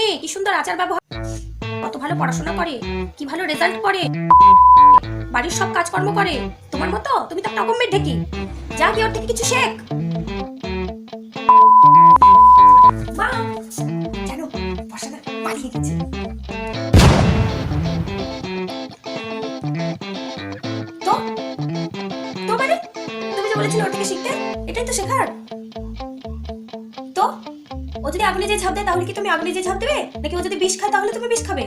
মেয়ে, কি সুন্দর আচার ব্যবহার, কত ভালো পড়াশোনা করে, কি ভালো রেজাল্ট করে, বাড়ির সব কাজকর্ম করে। তোমার মতো তুমি তো একটা অকম্মের ঢেকি। যা গিয়ে ওর থেকে কিছু শেখ। মা জানো বর্ষাটা পালিয়ে গেছে। তো তো মানে তুমি যে বলেছিলে ওর থেকে শিখতে, এটাই তো শেখার। তো ও যদি আগুনে যে ঝাঁপ দেয় তাহলে কি তুমি আগুনে যে ঝাঁপ দেবে, নাকি ও যদি বিষ খায় তাহলে তুমি বিষ খাবে?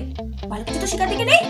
ভালো কিছু তো শেখার দিকে নেই।